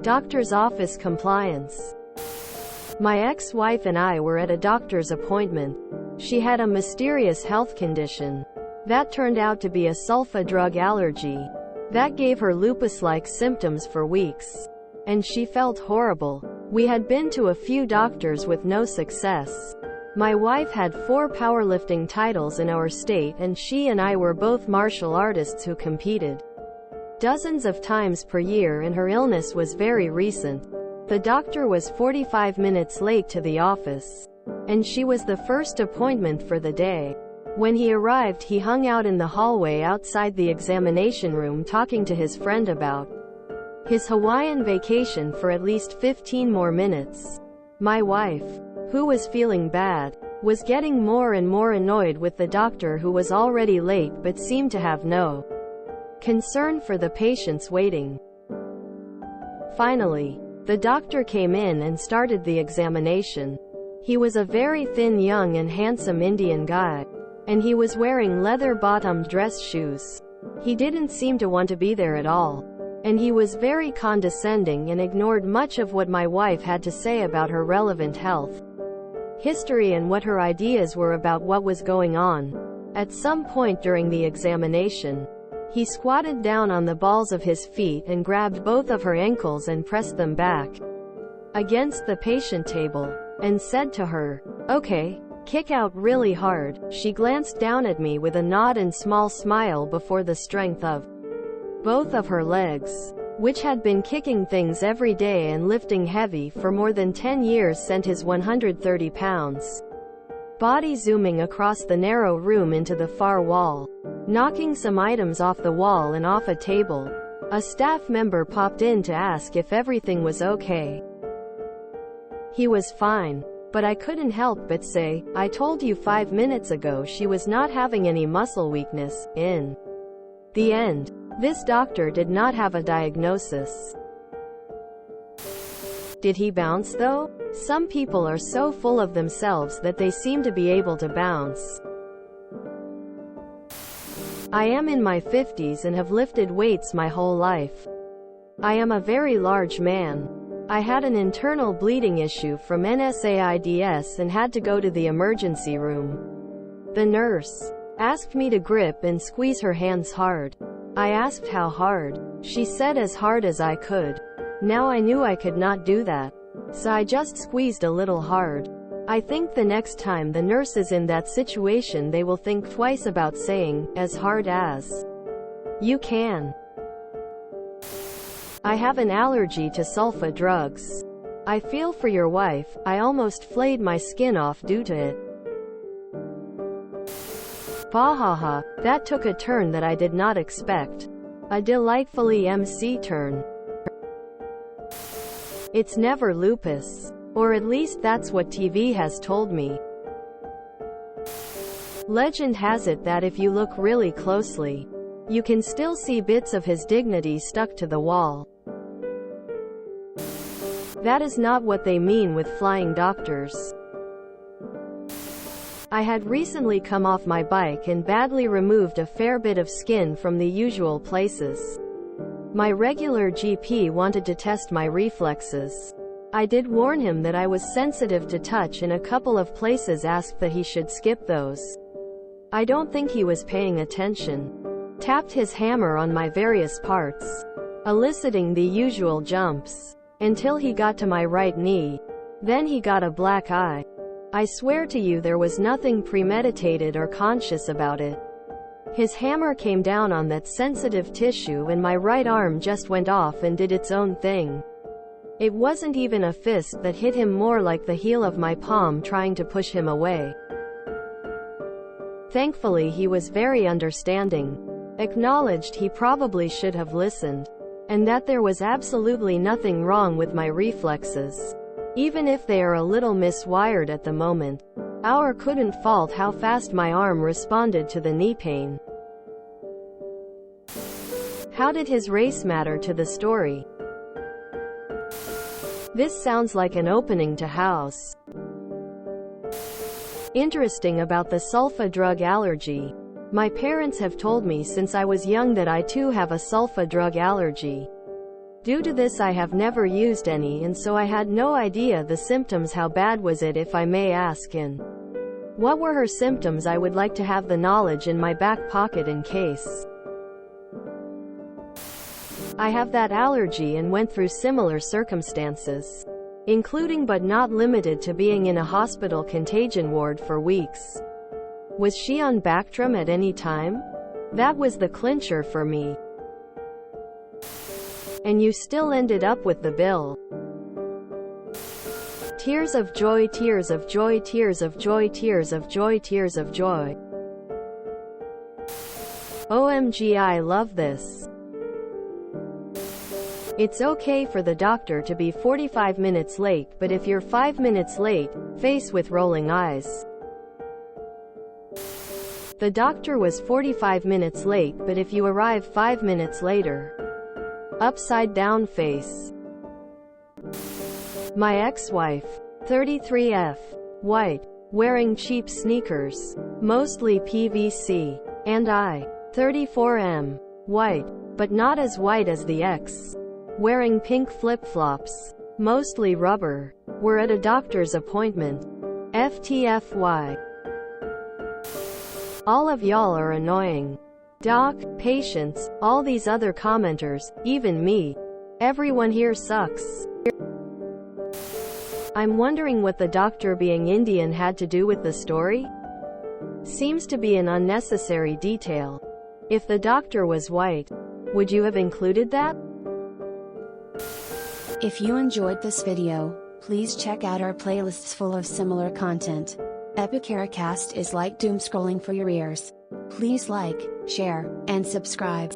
Doctor's office compliance. My ex-wife and I were at a doctor's appointment. She had a mysterious health condition. That turned out to be a sulfa drug allergy. That gave her lupus-like symptoms for weeks. And she felt horrible. We had been to a few doctors with no success. My wife had 4 powerlifting titles in our state, and she and I were both martial artists who competed dozens of times per year, and her illness was very recent. The doctor was 45 minutes late to the office, and she was the first appointment for the day. When he arrived, he hung out in the hallway outside the examination room talking to his friend about his Hawaiian vacation for at least 15 more minutes. My wife, who was feeling bad, was getting more and more annoyed with the doctor, who was already late but seemed to have no concern for the patients waiting. Finally, the doctor came in and started the examination. He was a very thin, young and handsome Indian guy, and he was wearing leather-bottomed dress shoes. He didn't seem to want to be there at all, and he was very condescending and ignored much of what my wife had to say about her relevant health history and what her ideas were about what was going on. At some point during the examination, he squatted down on the balls of his feet and grabbed both of her ankles and pressed them back against the patient table, and said to her, "Okay, kick out really hard." She glanced down at me with a nod and small smile before the strength of both of her legs, which had been kicking things every day and lifting heavy for more than 10 years, sent his 130 pounds body zooming across the narrow room into the far wall, knocking some items off the wall and off a table. A staff member popped in to ask if everything was okay. He was fine, but I couldn't help but say, "I told you 5 minutes ago she was not having any muscle weakness." In the end, this doctor did not have a diagnosis. Did he bounce though? Some people are so full of themselves that they seem to be able to bounce. I am in my 50s and have lifted weights my whole life. I am a very large man. I had an internal bleeding issue from NSAIDs and had to go to the emergency room. The nurse asked me to grip and squeeze her hands hard. I asked how hard. She said as hard as I could. Now I knew I could not do that, so I just squeezed a little hard. I think the next time the nurse is in that situation, they will think twice about saying, "as hard as you can." I have an allergy to sulfa drugs. I feel for your wife. I almost flayed my skin off due to it. Bahaha, that took a turn that I did not expect. A delightfully MC turn. It's never lupus. Or at least that's what TV has told me. Legend has it that if you look really closely, you can still see bits of his dignity stuck to the wall. That is not what they mean with flying doctors. I had recently come off my bike and badly removed a fair bit of skin from the usual places. My regular GP wanted to test my reflexes. I did warn him that I was sensitive to touch in a couple of places, asked that he should skip those. I don't think he was paying attention. Tapped his hammer on my various parts, eliciting the usual jumps, until he got to my right knee. Then he got a black eye. I swear to you there was nothing premeditated or conscious about it. His hammer came down on that sensitive tissue and my right arm just went off and did its own thing. It wasn't even a fist that hit him, more like the heel of my palm trying to push him away. Thankfully he was very understanding. Acknowledged he probably should have listened, and that there was absolutely nothing wrong with my reflexes, even if they are a little miswired at the moment. Our couldn't fault how fast my arm responded to the knee pain. How did his race matter to the story? This sounds like an opening to House. Interesting about the sulfa drug allergy. My parents have told me since I was young that I too have a sulfa drug allergy. Due to this I have never used any, and so I had no idea the symptoms. How bad was it, if I may ask, and what were her symptoms? I would like to have the knowledge in my back pocket in case I have that allergy and went through similar circumstances, including but not limited to being in a hospital contagion ward for weeks. Was she on Bactrim at any time? That was the clincher for me. And you still ended up with the bill. Tears of joy, tears of joy, tears of joy, tears of joy, tears of joy. OMG, I love this. It's okay for the doctor to be 45 minutes late, but if you're 5 minutes late, face with rolling eyes. The doctor was 45 minutes late, but if you arrive 5 minutes later, upside down face. My ex-wife, 33F, white, wearing cheap sneakers, mostly PVC, and I, 34M, white, but not as white as the ex, wearing pink flip-flops, mostly rubber, were at a doctor's appointment. FTFY. All of y'all are annoying. Doc, patients, all these other commenters, even me. Everyone here sucks. I'm wondering what the doctor being Indian had to do with the story? Seems to be an unnecessary detail. If the doctor was white, would you have included that? If you enjoyed this video, please check out our playlists full of similar content. Epicaricast is like doom scrolling for your ears. Please like, share, and subscribe.